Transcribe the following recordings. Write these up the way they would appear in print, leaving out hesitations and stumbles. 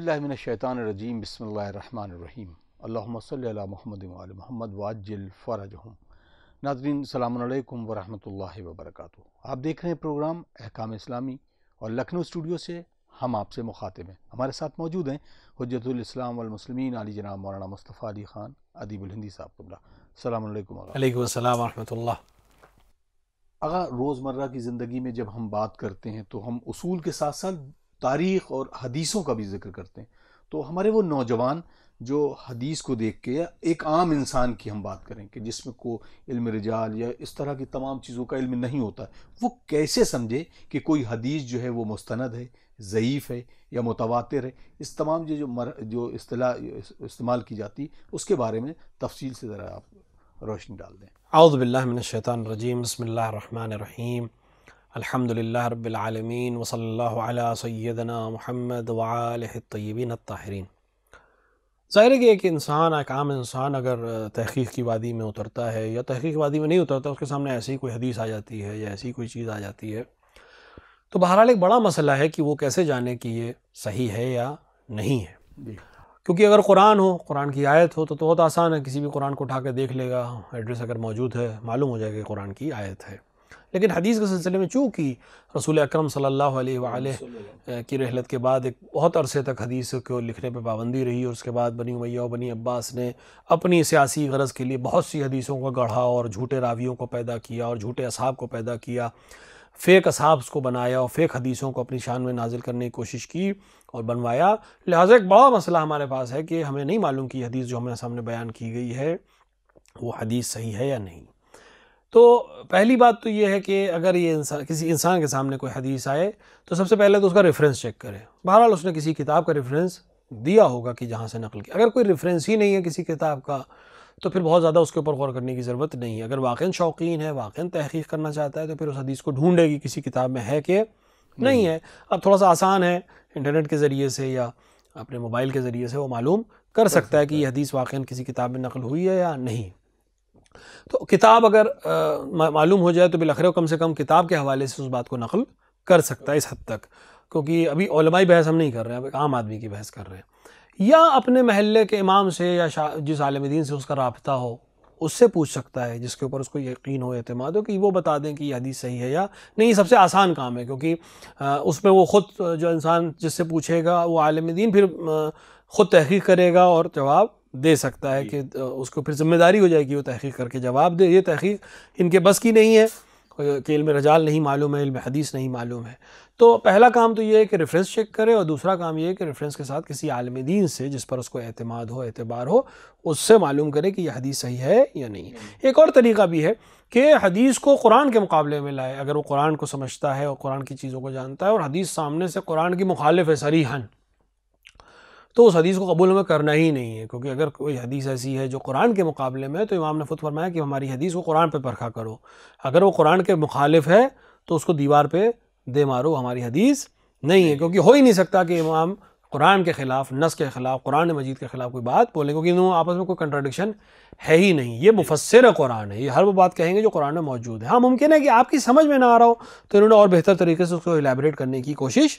باللہ من الشیطان الرجیم بسم اللہ الرحمن الرحیم اللہم صلی علی محمد وعلی محمد وعجل فرجہم۔ ناظرین السلام علیکم ورحمۃ اللہ وبرکاتہ۔ آپ دیکھ رہے ہیں پروگرام احکام اسلامی اور لکھنؤ اسٹوڈیو سے ہم آپ سے مخاطب ہیں۔ ہمارے ساتھ موجود ہیں حجت الاسلام والمسلمین علی جناب مولانا مصطفیٰ علی خان ادیب الہندی صاحب قبلہ۔ السلام علیکم۔ علیکم السلام ورحمۃ اللہ۔ آغا، روزمرہ کی زندگی میں جب ہم بات کرتے ہیں تو ہم اصول کے ساتھ ساتھ تاریخ اور حدیثوں کا بھی ذکر کرتے ہیں، تو ہمارے وہ نوجوان جو حدیث کو دیکھ کے، یا ایک عام انسان کی ہم بات کریں کہ جس میں کو علم رجال یا اس طرح کی تمام چیزوں کا علم نہیں ہوتا، وہ کیسے سمجھے کہ کوئی حدیث جو ہے وہ مستند ہے، ضعیف ہے یا متواتر ہے؟ اس تمام جو اصطلاح استعمال کی جاتی اس کے بارے میں تفصیل سے ذرا آپ روشنی ڈال دیں۔ اعوذ باللہ من الشیطان الرجیم، بسم اللہ الرحمن الرحیم، الحمدللہ رب العالمین، وصلی اللہ علی سیدنا محمد وآلہ الطیبین الطاہرین۔ ظاہر ہے کہ ایک عام انسان اگر تحقیق کی وادی میں اترتا ہے یا تحقیق کی وادی میں نہیں اترتا، اس کے سامنے ایسی کوئی حدیث آ جاتی ہے یا ایسی کوئی چیز آ جاتی ہے، تو بہرحال ایک بڑا مسئلہ ہے کہ وہ کیسے جانے کہ یہ صحیح ہے یا نہیں ہے۔ کیونکہ اگر قرآن ہو، قرآن کی آیت ہو تو بہت آسان ہے، کسی بھی قرآن کو اٹھا کے دیکھ لے گا، ایڈریس اگر موجود ہے معلوم ہو جائے گا کہ قرآن کی آیت ہے۔ لیکن حدیث کے سلسلے میں چونکہ رسول اکرم صلی اللہ علیہ وآلہ کی رحلت کے بعد ایک بہت عرصے تک حدیث کو لکھنے پہ پابندی رہی، اور اس کے بعد بنی امیہ و بنی عباس نے اپنی سیاسی غرض کے لیے بہت سی حدیثوں کو گڑھا اور جھوٹے راویوں کو پیدا کیا اور جھوٹے اصحاب کو پیدا کیا، فیک اصحاب کو بنایا اور فیک حدیثوں کو اپنی شان میں نازل کرنے کی کوشش کی اور بنوایا۔ لہٰذا ایک بڑا مسئلہ ہمارے پاس ہے کہ ہمیں نہیں معلوم کہ حدیث جو ہمارے سامنے بیان کی گئی ہے وہ حدیث صحیح ہے یا نہیں۔ تو پہلی بات تو یہ ہے کہ اگر یہ کسی انسان کے سامنے کوئی حدیث آئے تو سب سے پہلے تو اس کا ریفرنس چیک کرے۔ بہرحال اس نے کسی کتاب کا ریفرنس دیا ہوگا کہ جہاں سے نقل کی۔ اگر کوئی ریفرنس ہی نہیں ہے کسی کتاب کا تو پھر بہت زیادہ اس کے اوپر غور کرنے کی ضرورت نہیں ہے۔ اگر واقعاً شوقین ہے، واقعاً تحقیق کرنا چاہتا ہے تو پھر اس حدیث کو ڈھونڈے گی کسی کتاب میں ہے کہ نہیں ہے۔ اب تھوڑا سا آسان ہے، انٹرنیٹ کے ذریعے سے یا اپنے موبائل کے ذریعے سے وہ معلوم کر سکتا ہے کہ یہ حدیث واقعاً کسی کتاب میں نقل ہوئی ہے یا نہیں۔ تو کتاب اگر معلوم ہو جائے تو بالآخر کم سے کم کتاب کے حوالے سے اس بات کو نقل کر سکتا ہے اس حد تک، کیونکہ ابھی علمائی بحث ہم نہیں کر رہے ہیں، اب ایک عام آدمی کی بحث کر رہے ہیں۔ یا اپنے محلے کے امام سے یا جس عالم دین سے اس کا رابطہ ہو اس سے پوچھ سکتا ہے، جس کے اوپر اس کو یقین ہو، اعتماد ہو کہ وہ بتا دیں کہ یہ حدیث صحیح ہے یا نہیں۔ سب سے آسان کام ہے، کیونکہ اس میں وہ خود جو انسان جس سے پوچھے گا وہ عالم دین پھر خود تحقیق کرے گا اور جواب دے سکتا ہے کہ اس کو پھر ذمہ داری ہو جائے گی وہ تحقیق کر کے جواب دے۔ یہ تحقیق ان کے بس کی نہیں ہے کہ علم رجال نہیں معلوم ہے، علم حدیث نہیں معلوم ہے۔ تو پہلا کام تو یہ ہے کہ ریفرنس چیک کرے، اور دوسرا کام یہ ہے کہ ریفرنس کے ساتھ کسی عالم دین سے جس پر اس کو اعتماد ہو، اعتبار ہو، اس سے معلوم کرے کہ یہ حدیث صحیح ہے یا نہیں۔ ایک اور طریقہ بھی ہے کہ حدیث کو قرآن کے مقابلے میں لائے۔ اگر وہ قرآن کو سمجھتا ہے اور قرآن کی چیزوں کو جانتا ہے اور حدیث سامنے سے قرآن کی مخالف ہے صریحاً، تو اس حدیث کو قبول ہمیں کرنا ہی نہیں ہے، کیونکہ اگر کوئی حدیث ایسی ہے جو قرآن کے مقابلے میں ہے تو امام نے خود فرمایا کہ ہماری حدیث کو قرآن پہ پرکھا کرو۔ اگر وہ قرآن کے مخالف ہے تو اس کو دیوار پہ دے مارو، ہماری حدیث نہیں ہے، کیونکہ ہو ہی نہیں سکتا کہ امام قرآن کے خلاف، نص کے خلاف، قرآن مجید کے خلاف کوئی بات بولیں، کیونکہ انہوں آپس میں کوئی کنٹراڈکشن ہے ہی نہیں۔ یہ مفسر قرآن ہے، یہ ہر وہ بات کہیں گے جو قرآن میں موجود ہے۔ ہاں ممکن ہے کہ آپ کی سمجھ میں نہ آ رہا ہو تو انہوں نے اور بہتر طریقے سے اس کو الیبریٹ کرنے کی کوشش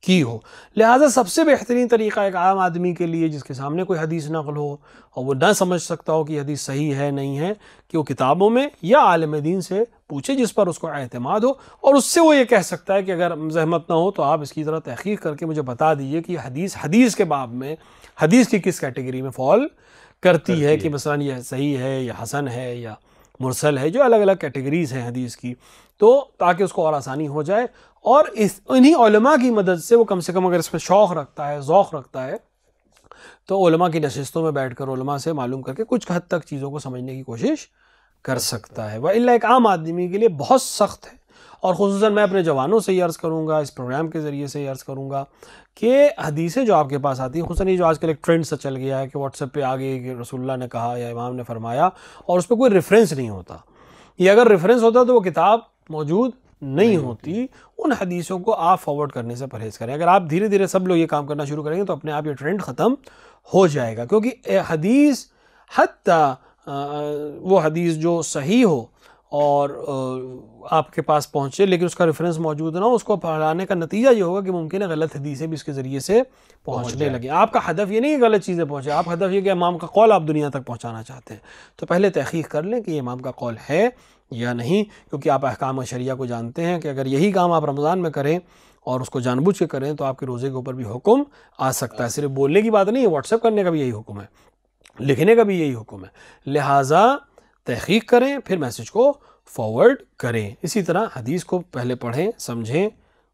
کی ہو۔ لہٰذا سب سے بہترین طریقہ ایک عام آدمی کے لیے جس کے سامنے کوئی حدیث نقل ہو اور وہ نہ سمجھ سکتا ہو کہ حدیث صحیح ہے نہیں ہے، کہ وہ کتابوں میں یا عالم دین سے پوچھے جس پر اس کو اعتماد ہو، اور اس سے وہ یہ کہہ سکتا ہے کہ اگر زحمت نہ ہو تو آپ اس کی ذرا تحقیق کر کے مجھے بتا دیجئے کہ یہ حدیث کے باب میں حدیث کی کس کیٹیگری میں فال کرتی ہے، کہ مثلا یہ صحیح ہے یا حسن ہے یا مرسل ہے، جو الگ الگ کیٹیگریز ہیں حدیث کی، تو تاکہ اس کو اور آسانی ہو جائے۔ اور انہی علماء کی مدد سے وہ کم سے کم اگر اس میں شوق رکھتا ہے، ذوق رکھتا ہے، تو علماء کی نشستوں میں بیٹھ کر علماء سے معلوم کر کے کچھ حد تک چیزوں کو سمجھنے کی کوشش کر سکتا ہے۔ وَإِلَّا ایک عام آدمی کے لیے بہت سخت ہے، اور خصوصاً میں اپنے جوانوں سے یہ عرض کروں گا، اس پروگرام کے ذریعے سے یہ عرض کروں گا کہ حدیثیں جو آپ کے پاس آتی ہیں، خصوصاً یہ جو آج کل ایک ٹرینڈ سا چل گیا ہے کہ واٹس ایپ پہ آگے کہ رسول اللہ نے کہا یا امام نے فرمایا، اور اس پہ کوئی ریفرنس نہیں ہوتا، یہ اگر ریفرنس ہوتا تو وہ کتاب موجود نہیں ہوتی۔ ان حدیثوں کو آپ فارورڈ کرنے سے پرہیز کریں۔ اگر آپ دھیرے دھیرے سب لوگ یہ کام کرنا شروع کریں گے تو اپنے آپ یہ ٹرینڈ ختم ہو جائے گا، کیونکہ حدیث حتیٰ وہ حدیث جو صحیح ہو اور آپ کے پاس پہنچے لیکن اس کا ریفرنس موجود نہ ہو، اس کو پڑھانے کا نتیجہ یہ ہوگا کہ ممکن ہے غلط حدیثیں بھی اس کے ذریعے سے پہنچنے لگیں۔ آپ کا ہدف یہ نہیں کہ غلط چیزیں پہنچے، آپ ہدف یہ کہ امام کا قول آپ دنیا تک پہنچانا چاہتے ہیں، تو پہلے تحقیق کر لیں کہ یہ امام کا قول ہے یا نہیں، کیونکہ آپ احکام شریعہ کو جانتے ہیں کہ اگر یہی کام آپ رمضان میں کریں اور اس کو جان بوجھ کے کریں تو آپ کے روزے کے اوپر بھی حکم آ سکتا ہے۔ صرف بولنے کی بات نہیں ہے، واٹس ایپ کرنے کا بھی یہی حکم ہے، لکھنے کا بھی یہی حکم ہے، لہٰذا تحقیق کریں پھر میسج کو فارورڈ کریں۔ اسی طرح حدیث کو پہلے پڑھیں، سمجھیں،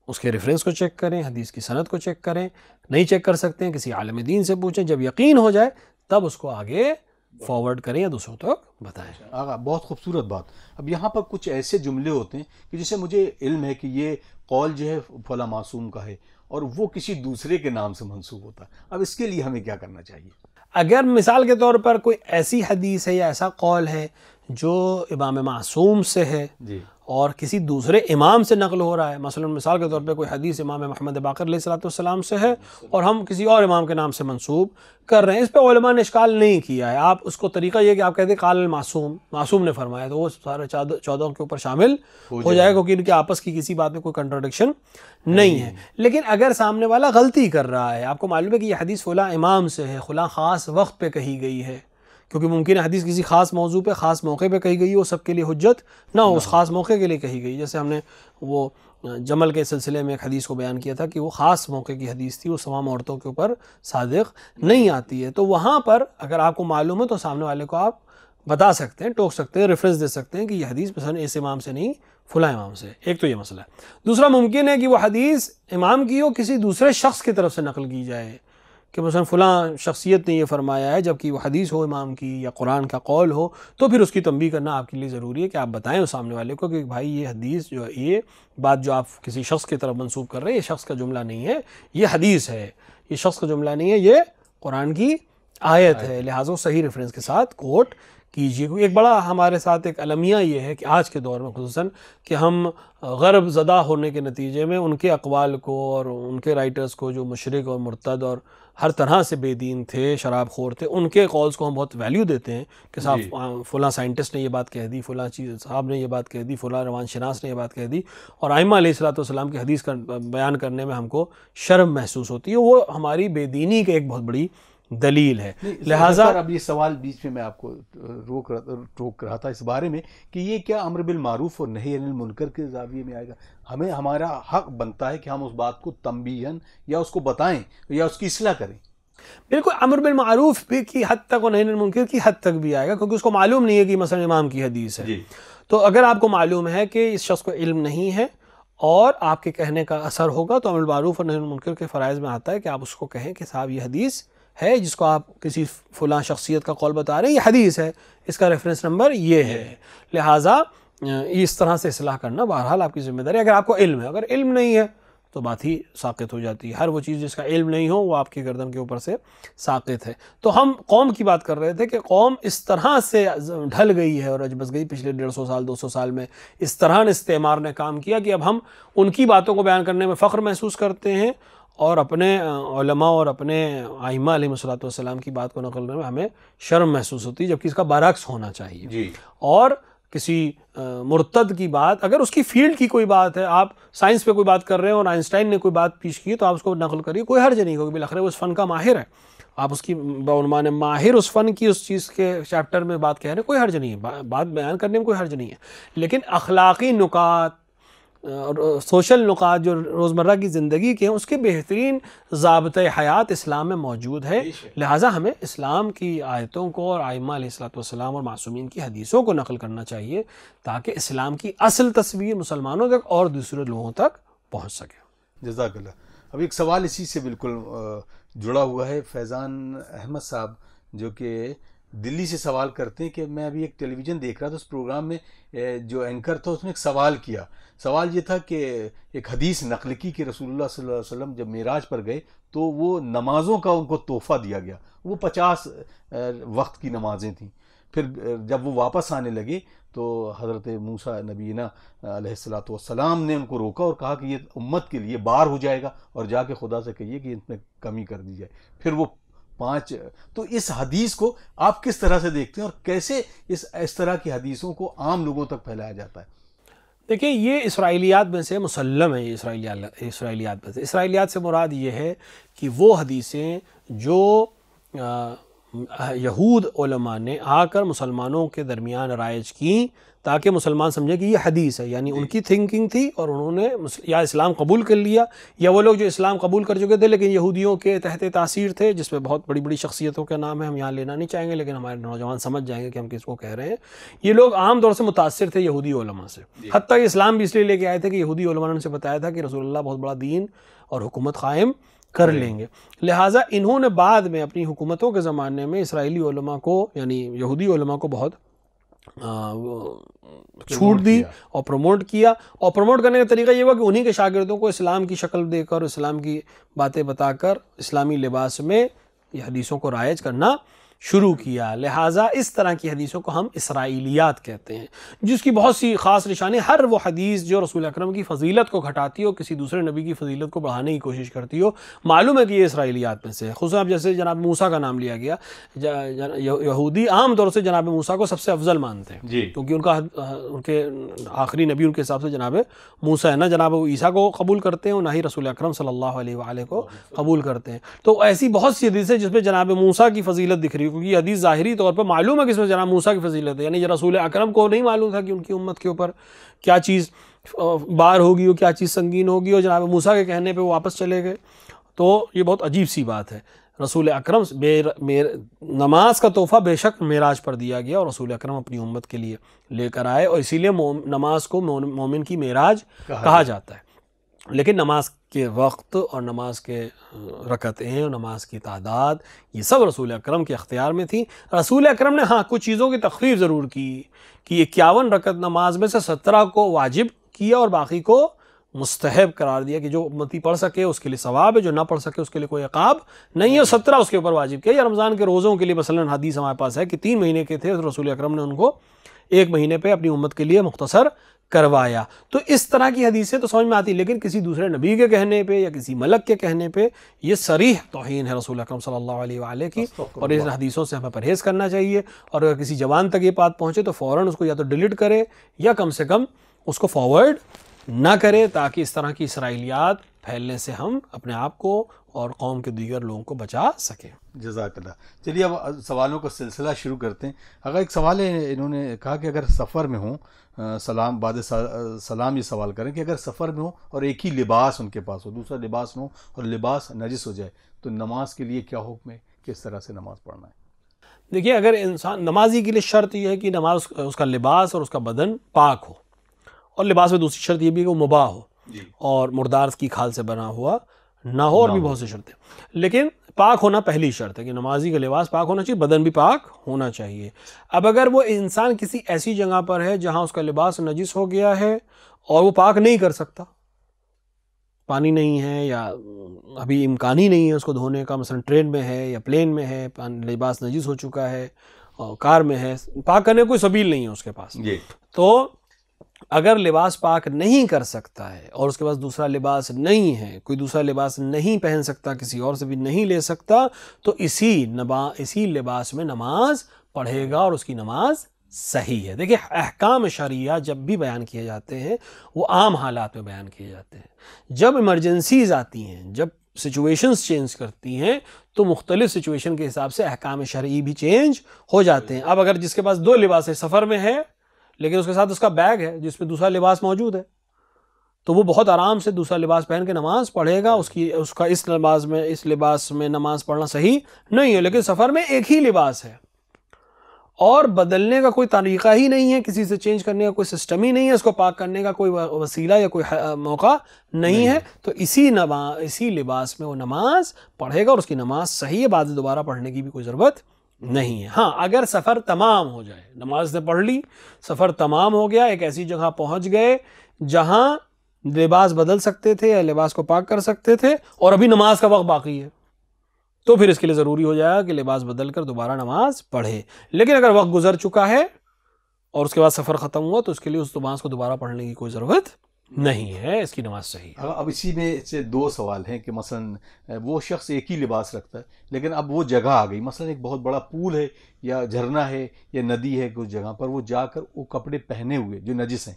اس کے ریفرنس کو چیک کریں، حدیث کی سند کو چیک کریں، نہیں چیک کر سکتے ہیں کسی عالم دین سے پوچھیں، جب یقین ہو جائے تب اس کو آگے فارورڈ کریں یا دوسروں تک بتائیں۔ آقا بہت خوبصورت بات۔ اب یہاں پر کچھ ایسے جملے ہوتے ہیں کہ جسے مجھے علم ہے کہ یہ قول جو ہے فلاں معصوم کا ہے اور وہ کسی دوسرے کے نام سے منسوب ہوتا ہے، اب اس کے لیے ہمیں کیا کرنا چاہیے؟ اگر مثال کے طور پر کوئی ایسی حدیث ہے یا ایسا قول ہے جو امام معصوم سے ہے جی اور کسی دوسرے امام سے نقل ہو رہا ہے، مثلا مثال کے طور پہ کوئی حدیث امام محمد باقر علیہ السلام سے ہے اور ہم کسی اور امام کے نام سے منسوب کر رہے ہیں، اس پہ علماء نے اشکال نہیں کیا ہے۔ آپ اس کو طریقہ یہ کہ آپ کہتے ہیں قال المعصوم، معصوم نے فرمایا، تو وہ سارے 14 کے اوپر شامل ہو جائے گا، کیونکہ ان کے آپس کی کسی بات میں کوئی کنٹراڈکشن نہیں ہے۔ لیکن اگر سامنے والا غلطی کر رہا ہے، آپ کو معلوم ہے کہ یہ حدیث فلاں امام سے ہے، فلاں خاص وقت پہ کہی گئی ہے، کیونکہ ممکن ہے حدیث کسی خاص موضوع پہ خاص موقع پہ کہی گئی ہو، سب کے لیے حجت نہ ہو، اس خاص موقع کے لیے کہی گئی، جیسے ہم نے وہ جمل کے سلسلے میں ایک حدیث کو بیان کیا تھا کہ وہ خاص موقع کی حدیث تھی، وہ تمام عورتوں کے اوپر صادق نہیں آتی ہے، تو وہاں پر اگر آپ کو معلوم ہے تو سامنے والے کو آپ بتا سکتے ہیں، ٹوک سکتے ہیں، ریفرنس دے سکتے ہیں کہ یہ حدیث مثلا اس امام سے نہیں فلاں امام سے۔ ایک تو یہ مسئلہ ہے۔ دوسرا، ممکن ہے کہ وہ حدیث امام کی ہو، کسی دوسرے شخص کی طرف سے نقل کی جائے کہ مثلا فلاں شخصیت نے یہ فرمایا ہے، جبکہ وہ حدیث ہو امام کی یا قرآن کا قول ہو، تو پھر اس کی تنبیہ کرنا آپ کے لیے ضروری ہے کہ آپ بتائیں اس سامنے والے کو کہ بھائی یہ حدیث جو ہے، یہ بات جو آپ کسی شخص کی طرف منسوب کر رہے ہیں، یہ شخص کا جملہ نہیں ہے، یہ حدیث ہے، یہ شخص کا جملہ نہیں ہے، یہ قرآن کی آیت ہے، لہٰذا صحیح ریفرنس کے ساتھ کوٹ کیجیے۔ ایک بڑا ہمارے ساتھ ایک المیہ یہ ہے کہ آج کے دور میں خصوصاً کہ ہم غرب زدہ ہونے کے نتیجے میں ان کے اقوال کو اور ان کے رائٹرز کو جو مشرک اور مرتد اور ہر طرح سے بے دین تھے، شراب خور تھے، ان کے قولز کو ہم بہت ویلیو دیتے ہیں کہ صاحب فلاں سائنٹسٹ نے یہ بات کہہ دی، فلاں چیز صاحب نے یہ بات کہہ دی، فلاں روان شناس نے یہ بات کہہ دی، اور ائمہ علیہ السلام کی حدیث کا بیان کرنے میں ہم کو شرم محسوس ہوتی ہے، وہ ہماری بے دینی کی ایک بہت بڑی دلیل ہے۔ لہٰذا اب یہ سوال بیچ میں آپ کو ٹوک رہا تھا اس بارے میں کہ یہ کیا امر بالمعروف اور نہی عن المنکر کے زاویے میں آئے گا؟ ہمیں ہمارا حق بنتا ہے کہ ہم اس بات کو تنبیہاً یا اس کو بتائیں یا اس کی اصلاح کریں۔ بالکل، امر بالمعروف بھی کی حد تک اور نہی عن المنکر کی حد تک بھی آئے گا، کیونکہ اس کو معلوم نہیں ہے کہ مثلا امام کی حدیث ہے۔ تو اگر آپ کو معلوم ہے کہ اس شخص کو علم نہیں ہے اور آپ کے کہنے کا اثر ہوگا، تو امر بالمعروف اور نہی عن المنکر کے فرائض میں آتا ہے کہ آپ اس کو کہیں کہ صاحب یہ حدیث ہے جس کو آپ کسی فلاں شخصیت کا قول بتا رہے ہیں، یہ حدیث ہے، اس کا ریفرنس نمبر یہ ہے، لہٰذا اس طرح سے اصلاح کرنا بہرحال آپ کی ذمہ داری ہے اگر آپ کو علم ہے۔ اگر علم نہیں ہے تو بات ہی ساقط ہو جاتی ہے، ہر وہ چیز جس کا علم نہیں ہو وہ آپ کی گردن کے اوپر سے ساقط ہے۔ تو ہم قوم کی بات کر رہے تھے کہ قوم اس طرح سے ڈھل گئی ہے اور اجبس گئی پچھلے 150 سال 200 سال میں، اس طرح نے استعمار نے کام کیا کہ اب ہم ان کی باتوں کو بیان کرنے میں فخر محسوس کرتے ہیں اور اپنے علماء اور اپنے ائمہ علیہ السلام کی بات کو نقل کرنے میں ہمیں شرم محسوس ہوتی ہے، جبکہ اس کا برعکس ہونا چاہیے۔ اور کسی مرتد کی بات، اگر اس کی فیلڈ کی کوئی بات ہے، آپ سائنس پہ کوئی بات کر رہے ہیں اور آئنسٹائن نے کوئی بات پیش کی تو آپ اس کو نقل کریے، کوئی حرج نہیں ہوگی، بالآخر وہ اس فن کا ماہر ہے، آپ اس کی بعنوان ماہر اس فن کی اس چیز کے چیپٹر میں بات کہہ رہے ہیں، کوئی حرج نہیں ہے، بات بیان کرنے میں کوئی حرج نہیں ہے۔ لیکن اخلاقی نکات اور سوشل نکات جو روزمرہ کی زندگی کے ہیں، اس کے بہترین ضابطۂ حیات اسلام میں موجود ہے، لہٰذا ہمیں اسلام کی آیتوں کو اور ائمہ علیہ السلام اور معصومین کی حدیثوں کو نقل کرنا چاہیے تاکہ اسلام کی اصل تصویر مسلمانوں تک اور دوسرے لوگوں تک پہنچ سکے۔ جزاک اللہ۔ اب ایک سوال اسی سے بالکل جڑا ہوا ہے، فیضان احمد صاحب جو کہ دلی سے سوال کرتے ہیں کہ میں ابھی ایک ٹیلی ویژن دیکھ رہا تھا، اس پروگرام میں جو اینکر تھا اس نے ایک سوال کیا، سوال یہ تھا کہ ایک حدیث نقل کی کہ رسول اللہ صلی اللہ علیہ وسلم جب معراج پر گئے تو وہ نمازوں کا ان کو تحفہ دیا گیا، وہ 50 وقت کی نمازیں تھیں، پھر جب وہ واپس آنے لگے تو حضرت موسیٰ نبینا علیہ السلام نے ان کو روکا اور کہا کہ یہ امت کے لیے بار ہو جائے گا اور جا کے خدا سے کہیے کہ اس میں کمی کر دی جائے۔ پھر وہ 5. تو اس حدیث کو آپ کس طرح سے دیکھتے ہیں اور کیسے اس طرح کی حدیثوں کو عام لوگوں تک پھیلایا جاتا ہے؟ دیکھیں یہ اسرائیلیات میں سے مسلم ہے، یہ اسرائیلیات میں سے. اسرائیلیات سے مراد یہ ہے کہ وہ حدیثیں جو یہود علماء نے آ کر مسلمانوں کے درمیان رائج کی تاکہ مسلمان سمجھے کہ یہ حدیث ہے، یعنی ان کی تھنکنگ تھی اور انہوں نے یا اسلام قبول کر لیا، یا وہ لوگ جو اسلام قبول کر چکے تھے لیکن یہودیوں کے تحت تاثیر تھے، جس میں بہت بڑی بڑی شخصیتوں کا نام ہے، ہم یہاں لینا نہیں چاہیں گے لیکن ہمارے نوجوان سمجھ جائیں گے کہ ہم کس کو کہہ رہے ہیں. یہ لوگ عام طور سے متاثر تھے یہودی علماء سے، حتیٰ کہ اسلام بھی اس لیے لے کے آئے تھے کہ یہودی علماء نے ان سے بتایا تھا کہ رسول اللہ بہت بڑا دین اور حکومت قائم کر لیں گے. لہٰذا انہوں نے بعد میں اپنی حکومتوں کے زمانے میں اسرائیلی علماء کو یعنی یہودی علماء کو بہت چھوٹ دی اور پروموٹ کیا، اور پروموٹ کرنے کا طریقہ یہ ہوا کہ انہی کے شاگردوں کو اسلام کی شکل دے کر، اسلام کی باتیں بتا کر اسلامی لباس میں یہ حدیثوں کو رائج کرنا شروع کیا. لہٰذا اس طرح کی حدیثوں کو ہم اسرائیلیات کہتے ہیں، جس کی بہت سی خاص نشانی. ہر وہ حدیث جو رسول اکرم کی فضیلت کو گھٹاتی ہو، کسی دوسرے نبی کی فضیلت کو بڑھانے کی کوشش کرتی ہو، معلوم ہے کہ یہ اسرائیلیات میں سے ہے. خصوصاً جیسے جناب موسیٰ کا نام لیا گیا، یہودی عام طور سے جناب موسیٰ کو سب سے افضل مانتے ہیں کیونکہ ان کے آخری نبی ان کے حساب سے جناب موسیٰ ہے، نہ جناب عیسیٰ کو قبول کرتے ہیں نہ ہی رسول اکرم صلی اللہ علیہ وآلہ کو قبول کرتے ہیں. تو ایسی بہت سی حدیثیں جس میں جناب موسیٰ کی فضیلت دکھ رہی ہے، کیونکہ یہ حدیث ظاہری طور پر معلوم ہے کہ اس میں جناب موسیٰ کی فضیلت ہے، یعنی رسول اکرم کو نہیں معلوم تھا کہ ان کی امت کے اوپر کیا چیز بار ہوگی اور کیا چیز سنگین ہوگی، اور جناب موسیٰ کے کہنے پہ وہ واپس چلے گئے. تو یہ بہت عجیب سی بات ہے. رسول اکرم نماز کا تحفہ بے شک معراج پر دیا گیا اور رسول اکرم اپنی امت کے لیے لے کر آئے، اور اسی لیے نماز کو مومن کی معراج کہا جاتا ہے. لیکن نماز کے وقت اور نماز کے رکعتیں اور نماز کی تعداد یہ سب رسول اکرم کے اختیار میں تھی. رسول اکرم نے ہاں کچھ چیزوں کی تخفیف ضرور کی کہ 51 رکعت نماز میں سے 17 کو واجب کیا اور باقی کو مستحب قرار دیا کہ جو امتی پڑھ سکے اس کے لیے ثواب ہے، جو نہ پڑھ سکے اس کے لیے کوئی عقاب نہیں ہے، اور 17 اس کے اوپر واجب کیا. یا رمضان کے روزوں کے لیے مثلا حدیث ہمارے پاس ہے کہ 3 مہینے کے تھے، رسول اکرم نے ان کو 1 مہینے پہ اپنی امت کے لیے مختصر کروایا. تو اس طرح کی حدیثیں تو سمجھ میں آتی، لیکن کسی دوسرے نبی کے کہنے پہ یا کسی ملک کے کہنے پہ یہ صریح توہین ہے رسول اکرم صلی اللہ علیہ وآلہ کی، اور اس حدیثوں سے ہمیں پرہیز کرنا چاہیے. اور اگر کسی جوان تک یہ بات پہنچے تو فوراً اس کو یا تو ڈیلیٹ کرے یا کم سے کم اس کو فارورڈ نہ کرے، تاکہ اس طرح کی اسرائیلیات پھیلنے سے ہم اپنے آپ کو اور قوم کے دیگر لوگوں کو بچا سکیں. جزاک اللہ. چلیے اب سوالوں کا سلسلہ شروع کرتے ہیں. اگر ایک سوال ہے، انہوں نے کہا کہ اگر سفر میں ہوں، بعد سلام یہ سوال کریں کہ اگر سفر میں ہوں اور ایک ہی لباس ان کے پاس ہو، دوسرا لباس نہ ہو اور لباس نجس ہو جائے، تو نماز کے لیے کیا حکم ہے، کس طرح سے نماز پڑھنا ہے؟ دیکھیے، اگر انسان نمازی کے لیے شرط یہ ہے کہ نماز اس کا لباس اور اس کا بدن پاک ہو، اور لباس میں دوسری شرط یہ بھی کہ وہ مباح ہو اور مردار کی کھال سے بنا ہوا نہ ہو، اور بھی بہت سی شرطیں. لیکن پاک ہونا پہلی شرط ہے کہ نمازی کا لباس پاک ہونا چاہیے، بدن بھی پاک ہونا چاہیے. اب اگر وہ انسان کسی ایسی جگہ پر ہے جہاں اس کا لباس نجس ہو گیا ہے اور وہ پاک نہیں کر سکتا، پانی نہیں ہے یا ابھی امکان ہی نہیں ہے اس کو دھونے کا، مثلا ٹرین میں ہے یا پلین میں ہے، لباس نجس ہو چکا ہے اور کار میں ہے، پاک کرنے کوئی سبیل نہیں ہے اس کے پاس، تو اگر لباس پاک نہیں کر سکتا ہے اور اس کے پاس دوسرا لباس نہیں ہے، کوئی دوسرا لباس نہیں پہن سکتا، کسی اور سے بھی نہیں لے سکتا، تو اسی لباس میں نماز پڑھے گا اور اس کی نماز صحیح ہے. دیکھیں، احکام شرعیہ جب بھی بیان کیے جاتے ہیں وہ عام حالات میں بیان کیے جاتے ہیں. جب ایمرجنسیز آتی ہیں، جب سچویشنز چینج کرتی ہیں، تو مختلف سچویشن کے حساب سے احکام شرعی بھی چینج ہو جاتے ہیں. اب اگر جس کے پاس 2 لباس ہے، سفر میں ہے لیکن اس کے ساتھ اس کا بیگ ہے جس میں دوسرا لباس موجود ہے، تو وہ بہت آرام سے دوسرا لباس پہن کے نماز پڑھے گا. اس کا اس لباس میں نماز پڑھنا صحیح نہیں ہے. لیکن سفر میں ایک ہی لباس ہے اور بدلنے کا کوئی طریقہ ہی نہیں ہے، کسی سے چینج کرنے کا کوئی سسٹم ہی نہیں ہے، اس کو پاک کرنے کا کوئی وسیلہ یا کوئی موقع نہیں ہے، تو اسی لباس میں وہ نماز پڑھے گا اور اس کی نماز صحیح ہے، بعد دوبارہ پڑھنے کی بھی کوئی ضرورت نہیں ہے. ہاں، اگر سفر تمام ہو جائے، نماز نے پڑھ لی، سفر تمام ہو گیا، ایک ایسی جگہ پہنچ گئے جہاں لباس بدل سکتے تھے یا لباس کو پاک کر سکتے تھے اور ابھی نماز کا وقت باقی ہے، تو پھر اس کے لیے ضروری ہو جائے گا کہ لباس بدل کر دوبارہ نماز پڑھے. لیکن اگر وقت گزر چکا ہے اور اس کے بعد سفر ختم ہوا تو اس کے لیے اس نماز کو دوبارہ پڑھنے کی کوئی ضرورت نہیں ہے، اس کی نماز صحیح ہے۔ اب اسی میں سے دو سوال ہیں کہ مثلا وہ شخص ایک ہی لباس رکھتا ہے، لیکن اب وہ جگہ آ گئی، مثلا ایک بہت بڑا پول ہے یا جھرنا ہے یا ندی ہے کچھ جگہ پر، وہ جا کر وہ کپڑے پہنے ہوئے جو نجس ہیں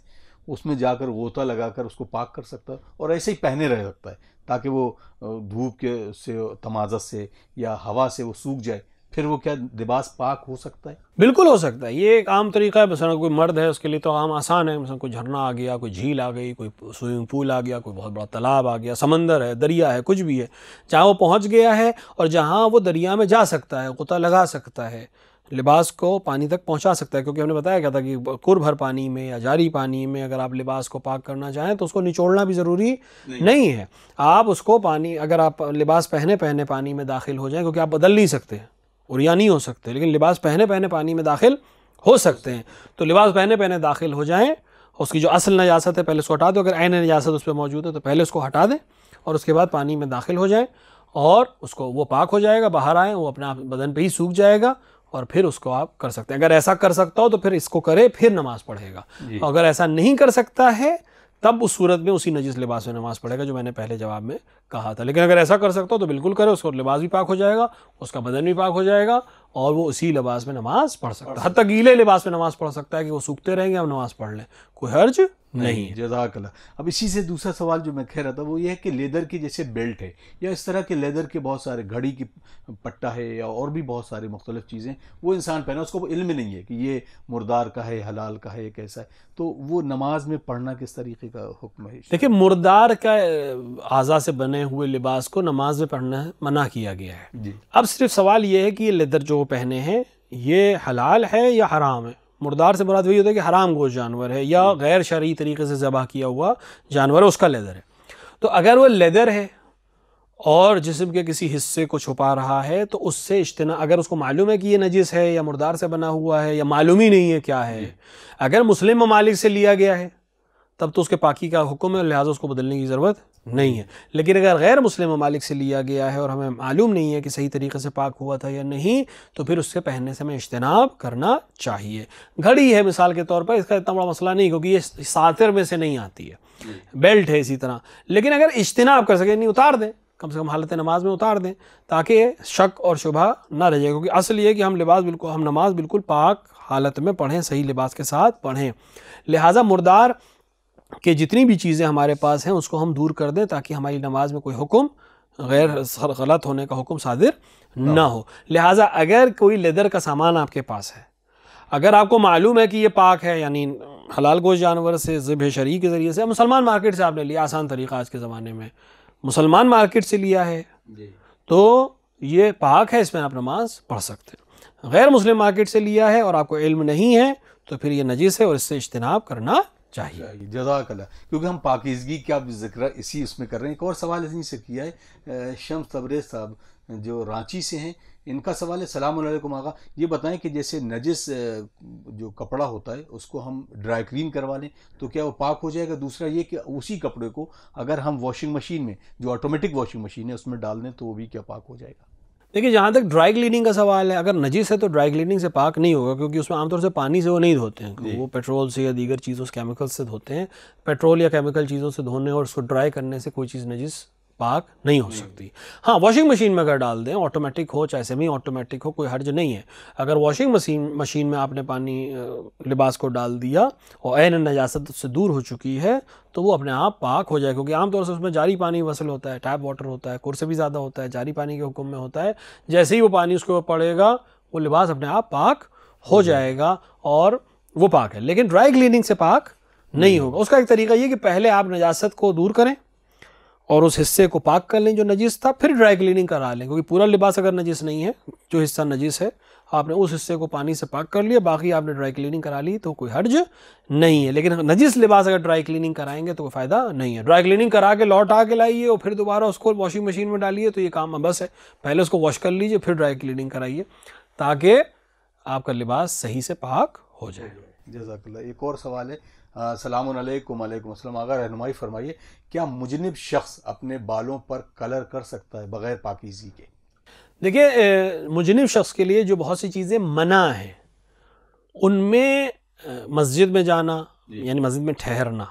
اس میں جا کر غوطہ لگا کر اس کو پاک کر سکتا ہے اور ایسے ہی پہنے رہ سکتا ہے تاکہ وہ دھوپ کے سے تمازت سے یا ہوا سے وہ سوکھ جائے، پھر وہ کیا لباس پاک ہو سکتا ہے؟ بالکل ہو سکتا ہے، یہ ایک عام طریقہ ہے۔ مثلا کوئی مرد ہے، اس کے لیے تو عام آسان ہے، مثلا کوئی جھرنا آ گیا، کوئی جھیل آ گئی، کوئی سوئمنگ پول آ گیا، کوئی بہت بڑا تالاب آ گیا، سمندر ہے، دریا ہے، کچھ بھی ہے، جہاں وہ پہنچ گیا ہے اور جہاں وہ دریا میں جا سکتا ہے، غوطہ لگا سکتا ہے، لباس کو پانی تک پہنچا سکتا ہے، کیونکہ ہم نے بتایا کیا تھا کہ کر بھر پانی میں یا جاری پانی میں اگر آپ لباس کو پاک کرنا چاہیں تو اس کو نچوڑنا بھی ضروری نہیں ہے۔ آپ اس کو پانی، اگر آپ لباس پہنے پانی میں داخل ہو جائیں، کیونکہ آپ بدل نہیں سکتے عریا نہیں ہو سکتے، لیکن لباس پہنے پانی میں داخل ہو سکتے ہیں، تو لباس پہنے داخل ہو جائیں، اس کی جو اصل نجاست ہے پہلے اس کو ہٹا دو، اگر عین نجاست اس پہ موجود ہے تو پہلے اس کو ہٹا دیں اور اس کے بعد پانی میں داخل ہو جائیں، اور اس کو وہ پاک ہو جائے گا، باہر آئیں، وہ اپنا بدن پہ ہی سوکھ جائے گا، اور پھر اس کو آپ کر سکتے ہیں۔ اگر ایسا کر سکتا ہو تو پھر اس کو کرے، پھر نماز پڑھے گا، اور اگر ایسا نہیں کر سکتا ہے تب اس صورت میں اسی نجس لباس میں نماز پڑھے گا جو میں نے پہلے جواب میں کہا تھا۔ لیکن اگر ایسا کر سکتا ہو تو بالکل کرے، اس کو لباس بھی پاک ہو جائے گا، اس کا بدن بھی پاک ہو جائے گا، اور وہ اسی لباس میں نماز پڑھ سکتا ہے، حتیٰ گیلے لباس میں نماز پڑھ سکتا ہے کہ وہ سوکھتے رہیں گے، ہم نماز پڑھ لیں، کوئی حرج نہیں ہے۔ جزاک اللہ۔ اب اسی سے دوسرا سوال جو میں کہہ رہا تھا وہ یہ ہے کہ لیدر کی جیسے بیلٹ ہے یا اس طرح کے لیدر کے بہت سارے، گھڑی کی پٹا ہے یا اور بھی بہت ساری مختلف چیزیں وہ انسان پہنا، اس کو علم نہیں ہے کہ یہ مردار کا ہے، حلال کا ہے، کیسا ہے، تو وہ نماز میں پڑھنا کس طریقے کا حکم ہے؟ دیکھیں، مردار کا اعضاء سے بنے ہوئے لباس کو نماز میں پڑھنا منع کیا گیا ہے۔ جی، اب صرف سوال یہ ہے کہ یہ لیدر جو وہ پہنے ہیں یہ حلال ہے یا حرام ہے۔ مردار سے مراد وہی ہوتا ہے کہ حرام گوشت جانور ہے یا غیر شرعی طریقے سے ذبح کیا ہوا جانور ہے، اس کا لیدر ہے۔ تو اگر وہ لیدر ہے اور جسم کے کسی حصے کو چھپا رہا ہے تو اس سے اجتناب، اگر اس کو معلوم ہے کہ یہ نجس ہے یا مردار سے بنا ہوا ہے یا معلوم ہی نہیں ہے کیا ہے، اگر مسلم ممالک سے لیا گیا ہے تب تو اس کے پاکی کا حکم ہے، لہٰذا اس کو بدلنے کی ضرورت نہیں ہے۔ لیکن اگر غیر مسلم ممالک سے لیا گیا ہے اور ہمیں معلوم نہیں ہے کہ صحیح طریقے سے پاک ہوا تھا یا نہیں، تو پھر اس کے پہننے سے ہمیں اجتناب کرنا چاہیے۔ گھڑی ہے مثال کے طور پر، اس کا اتنا بڑا مسئلہ نہیں کیونکہ یہ ساتر میں سے نہیں آتی ہے، بیلٹ ہے اسی طرح، لیکن اگر اجتناب کر سکیں، نہیں اتار دیں، کم سے کم حالت نماز میں اتار دیں تاکہ شک اور شبہ نہ رہ جائے، کیونکہ اصل یہ ہے کہ ہم نماز بالکل پاک حالت میں پڑھیں، صحیح لباس کے ساتھ پڑھیں۔ لہٰذا مردار کہ جتنی بھی چیزیں ہمارے پاس ہیں اس کو ہم دور کر دیں تاکہ ہماری نماز میں کوئی حکم غیر غلط ہونے کا حکم صادر نہ ہو۔ لہٰذا اگر کوئی لیدر کا سامان آپ کے پاس ہے، اگر آپ کو معلوم ہے کہ یہ پاک ہے، یعنی حلال گوشت جانور سے ذبح شرعی کے ذریعے سے، مسلمان مارکیٹ سے آپ نے لیا، آسان طریقہ آج کے زمانے میں مسلمان مارکیٹ سے لیا ہے تو یہ پاک ہے، اس میں آپ نماز پڑھ سکتے ہیں۔ غیر مسلم مارکیٹ سے لیا ہے اور آپ کو علم نہیں ہے تو پھر یہ نجس ہے اور اس سے اجتناب کرنا چاہیے۔ جزاک اللہ۔ کیونکہ ہم پاکیزگی کا ذکر اسی اس میں کر رہے ہیں۔ ایک اور سوال اسی سے کیا ہے شمس تبریز صاحب جو رانچی سے ہیں، ان کا سوال ہے، السلام علیکم آقا، یہ بتائیں کہ جیسے نجس جو کپڑا ہوتا ہے اس کو ہم ڈرائی کلین کروا لیں تو کیا وہ پاک ہو جائے گا؟ دوسرا یہ کہ اسی کپڑے کو اگر ہم واشنگ مشین میں، جو آٹومیٹک واشنگ مشین ہے، اس میں ڈال دیں تو وہ بھی کیا پاک ہو جائے گا؟ دیکھیے، جہاں تک ڈرائی کلیننگ کا سوال ہے، اگر نجس ہے تو ڈرائی کلیننگ سے پاک نہیں ہوگا، کیونکہ اس میں عام طور سے پانی سے وہ نہیں دھوتے ہیں، وہ پیٹرول سے یا دیگر چیزوں سے، کیمیکل سے دھوتے ہیں۔ پیٹرول یا کیمیکل چیزوں سے دھونے اور اس کو ڈرائی کرنے سے کوئی چیز نجس پاک نہیں ہو سکتی۔ ہاں، واشنگ مشین میں اگر ڈال دیں، آٹومیٹک ہو چاہے سیمی آٹومیٹک ہو، کوئی حرج نہیں ہے۔ اگر واشنگ مشین میں آپ نے پانی لباس کو ڈال دیا اور عین نجاست سے دور ہو چکی ہے تو وہ اپنے آپ پاک ہو جائے، کیونکہ عام طور سے اس میں جاری پانی وصل ہوتا ہے، ٹیپ واٹر ہوتا ہے، کور سے بھی زیادہ ہوتا ہے، جاری پانی کے حکم میں ہوتا ہے۔ جیسے ہی وہ پانی اس کے اوپر پڑے گا وہ لباس اپنے آپ پاک ہو جائے گا اور وہ پاک ہے، لیکن ڈرائی کلیننگ سے پاک نہیں ہوگا۔ اس کا ایک طریقہ یہ کہ پہلے آپ نجاست کو دور کریں اور اس حصے کو پاک کر لیں جو نجس تھا، پھر ڈرائی کلیننگ کرا لیں، کیونکہ پورا لباس اگر نجس نہیں ہے، جو حصہ نجس ہے آپ نے اس حصے کو پانی سے پاک کر لیا، باقی آپ نے ڈرائی کلیننگ کرا لی تو کوئی حرج نہیں ہے۔ لیکن نجس لباس اگر ڈرائی کلیننگ کرائیں گے تو کوئی فائدہ نہیں ہے۔ ڈرائی کلیننگ کرا کے لوٹ آ کے لائیے اور پھر دوبارہ اس کو واشنگ مشین میں ڈالیے تو یہ کام بس ہے، پہلے اس کو واش کر لیجئے پھر ڈرائی کلیننگ کرائیے تاکہ آپ کا لباس صحیح سے پاک ہو جائے۔ جزاک اللہ۔ ایک اور سوال ہے، السلام علیکم۔ وعلیکم السلام۔ آقا رہنمائی فرمائیے، کیا مجنب شخص اپنے بالوں پر کلر کر سکتا ہے بغیر پاکیزگی کے؟ دیکھیں، مجنب شخص کے لیے جو بہت سی چیزیں منع ہیں ان میں مسجد میں جانا، یعنی مسجد میں ٹھہرنا،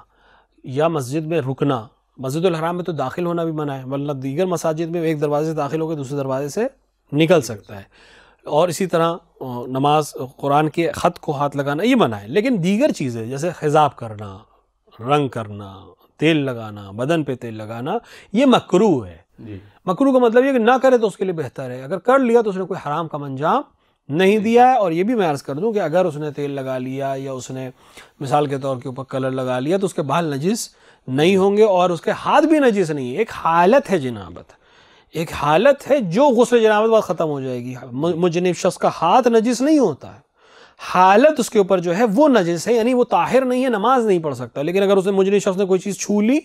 یا مسجد میں رکنا. مسجد الحرام میں تو داخل ہونا بھی منع ہے، ورنہ دیگر مساجد میں ایک دروازے سے داخل ہو کے دوسرے دروازے سے نکل سکتا ہے. اور اسی طرح نماز قرآن کے خط کو ہاتھ لگانا یہ منع ہے. لیکن دیگر چیزیں جیسے خضاب کرنا، رنگ کرنا، تیل لگانا، بدن پہ تیل لگانا، یہ مکروہ ہے. مکروہ کا مطلب یہ کہ نہ کرے تو اس کے لیے بہتر ہے، اگر کر لیا تو اس نے کوئی حرام کا انجام نہیں دیا ہے. اور یہ بھی میں عرض کر دوں کہ اگر اس نے تیل لگا لیا یا اس نے مثال کے طور کے اوپر کلر لگا لیا تو اس کے بال نجس نہیں ہوں گے اور اس کے ہاتھ بھی نجس نہیں ہے. ایک حالت ہے جنابت، ایک حالت ہے جو غسل جنابت بعد ختم ہو جائے گی. مجنب شخص کا ہاتھ نجس نہیں ہوتا ہے، حالت اس کے اوپر جو ہے وہ نجس ہے، یعنی وہ طاہر نہیں ہے، نماز نہیں پڑھ سکتا. لیکن اگر اس نے مجنب شخص نے کوئی چیز چھو لی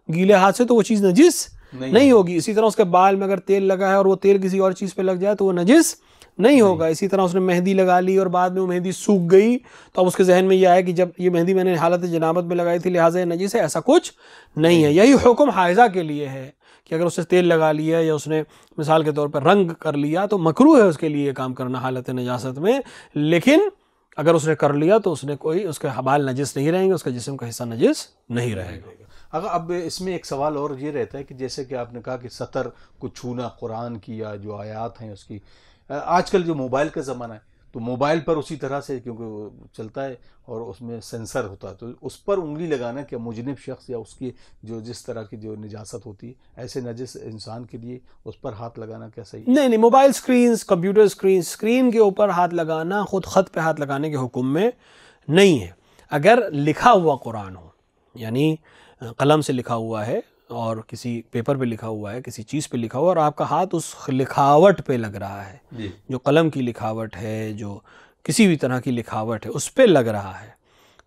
گیلے ہاتھ سے تو وہ چیز نجس نہیں ہوگی. اسی طرح اس کے بال میں اگر تیل لگا ہے اور وہ تیل کسی اور چیز پہ لگ جائے تو وہ نجس نہیں ہوگا. اسی طرح اس نے مہندی لگا لی اور بعد میں وہ مہندی سوکھ گئی تو اب اس کے ذہن میں یہ آیا کہ جب یہ مہندی میں نے حالت جنابت میں لگائی تھی لہٰذا یہ نجس ہے، ایسا کچھ نہیں ہے. یہی حکم حائضہ کے لیے ہے کہ اگر اس نے تیل لگا لیا یا اس نے مثال کے طور پر رنگ کر لیا تو مکروہ ہے اس کے لیے یہ کام کرنا حالت نجاست میں. لیکن اگر اس نے کر لیا تو اس نے کوئی اس کے بال نجس نہیں رہیں گے، اس کا جسم کا حصہ نجس نہیں رہے گا. اگر اب اس میں ایک سوال اور یہ رہتا ہے کہ جیسے کہ آپ نے کہا کہ سطر کو چھونا قرآن کی یا جو آیات ہیں اس کی، آج کل جو موبائل کا زمانہ ہے تو موبائل پر اسی طرح سے کیونکہ وہ چلتا ہے اور اس میں سینسر ہوتا ہے تو اس پر انگلی لگانا کہ مجنب شخص یا اس کی جو جس طرح کی جو نجاست ہوتی ہے ایسے نجس انسان کے لیے اس پر ہاتھ لگانا کیا صحیح؟ نہیں، موبائل سکرینز، کمپیوٹر سکرین کے اوپر ہاتھ لگانا خود خط پہ ہاتھ لگانے کے حکم میں نہیں ہے. اگر لکھا ہوا قرآن ہو، یعنی قلم سے لکھا ہوا ہے اور کسی پیپر پہ لکھا ہوا ہے، کسی چیز پہ لکھا ہوا اور آپ کا ہاتھ اس لکھاوٹ پہ لگ رہا ہے، جو قلم کی لکھاوٹ ہے، جو کسی بھی طرح کی لکھاوٹ ہے اس پہ لگ رہا ہے،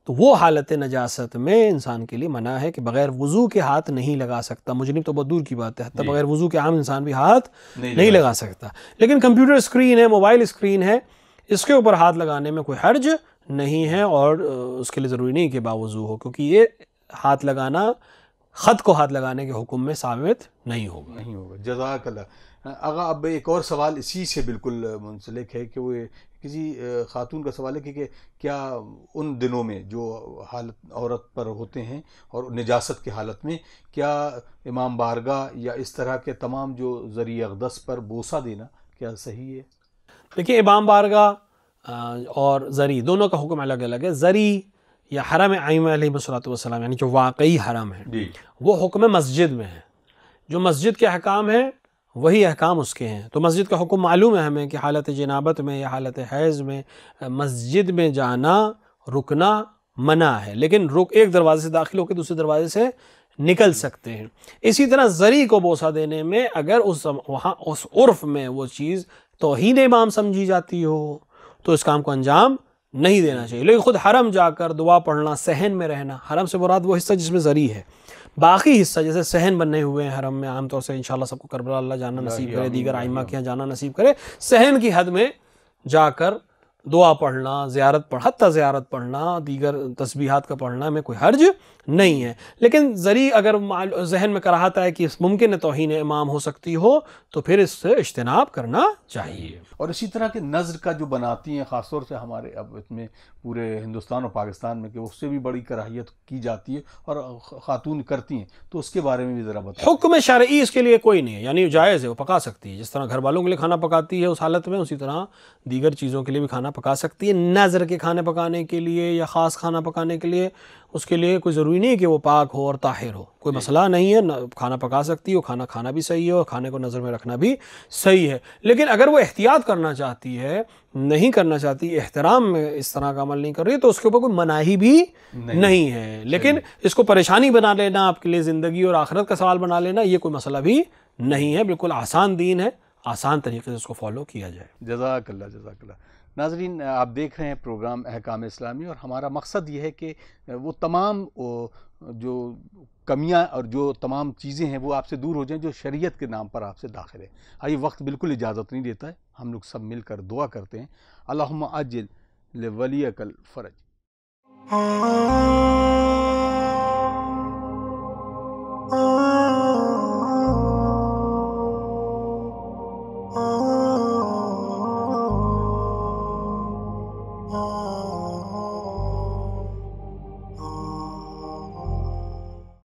تو وہ حالت نجاست میں انسان کے لیے منع ہے کہ بغیر وضو کے ہاتھ نہیں لگا سکتا. مجنب تو بہت دور کی بات ہے، حتیٰ بغیر وضو کے عام انسان بھی ہاتھ نہیں لگا سکتا. لیکن کمپیوٹر اسکرین ہے، موبائل اسکرین ہے، اس کے اوپر ہاتھ لگانے میں کوئی حرج نہیں ہے اور اس کے لیے ضروری نہیں کہ باوضو ہو، کیونکہ یہ ہاتھ لگانا خط کو ہاتھ لگانے کے حکم میں ثابت نہیں ہوگا. جزاک اللہ. اگر اب ایک اور سوال اسی سے بالکل منسلک ہے کہ وہ کسی خاتون کا سوال ہے کہ کیا ان دنوں میں جو حالت عورت پر ہوتے ہیں اور نجاست کی حالت میں کیا امام بارگاہ یا اس طرح کے تمام جو ذریعہ اقدس پر بوسہ دینا کیا صحیح ہے؟ دیکھیں، امام بارگاہ اور زری دونوں کا حکم الگ الگ ہے. زری یا حرم ائمہ علیہ الصلوۃ والسلام یعنی جو واقعی حرم ہے وہ حکم مسجد میں ہے. جو مسجد کے احکام ہیں وہی احکام اس کے ہیں. تو مسجد کا حکم معلوم ہے ہمیں کہ حالت جنابت میں یا حالت حیض میں مسجد میں جانا رکنا منع ہے، لیکن ایک دروازے سے داخل ہو کے دوسرے دروازے سے نکل سکتے ہیں. اسی طرح زری کو بوسہ دینے میں اگر وہاں اس عرف میں وہ چیز توہین امام سمجھی جاتی ہو تو اس کام کو انجام نہیں دینا چاہیے. لیکن خود حرم جا کر دعا پڑھنا، صحن میں رہنا، حرم سے مراد وہ حصہ جس میں زری ہے، باقی حصہ جیسے صحن بنے ہوئے ہیں حرم میں، عام طور سے انشاءاللہ سب کو کربلا اللہ جانا نصیب کرے، دیگر ائمہ کے یہاں جانا نصیب کرے، صحن کی حد میں جا کر دعا پڑھنا، حتیٰ زیارت پڑھنا، دیگر تسبیحات کا پڑھنا میں کوئی حرج نہیں ہے. لیکن زری اگر ذہن میں کراہت ہے کہ ممکن ہے توہین امام ہو سکتی ہو تو پھر اس سے اجتناب کرنا چاہیے. اور اسی طرح کے نظر کا جو بناتی ہیں خاص طور سے ہمارے اب اس میں پورے ہندوستان اور پاکستان میں کہ اس سے بھی بڑی کراہیت کی جاتی ہے اور خاتون کرتی ہیں، تو اس کے بارے میں بھی ذرا بتائیں. حکم شرعی اس کے لیے کوئی نہیں ہے، یعنی جائز ہے، وہ پکا سکتی ہے جس طرح گھر والوں کے لیے کھانا پکاتی ہے اس حالت میں، اسی طرح دیگر چیزوں کے لیے بھی کھانا پکا سکتی ہے. نظر کے کھانے پکانے کے لیے یا خاص کھانا پکانے کے لیے اس کے لیے کوئی ضروری نہیں کہ وہ پاک ہو اور طاہر ہو، کوئی مسئلہ نہیں ہے، کھانا پکا سکتی ہے، کھانا کھانا بھی صحیح ہے اور کھانے کو نظر میں رکھنا بھی صحیح ہے. لیکن اگر وہ احتیاط کرنا چاہتی ہے، نہیں کرنا چاہتی، احترام میں اس طرح کا عمل نہیں کر رہی تو اس کے اوپر کوئی مناہی بھی نہیں ہے. لیکن اس کو پریشانی بنا لینا، آپ کے لیے زندگی اور آخرت کا سوال بنا لینا، یہ کوئی مسئلہ بھی نہیں ہے. بالکل آسان دین ہے، آسان طریقے سے اس کو فالو کیا جائے. جزاک اللہ. جزاک اللہ. ناظرین، آپ دیکھ رہے ہیں پروگرام احکام اسلامی اور ہمارا مقصد یہ ہے کہ وہ تمام جو کمیاں اور جو تمام چیزیں ہیں وہ آپ سے دور ہو جائیں جو شریعت کے نام پر آپ سے داخل ہے. آئیے، وقت بالکل اجازت نہیں دیتا ہے، ہم لوگ سب مل کر دعا کرتے ہیں. اللہم عجل لولیک الفرج.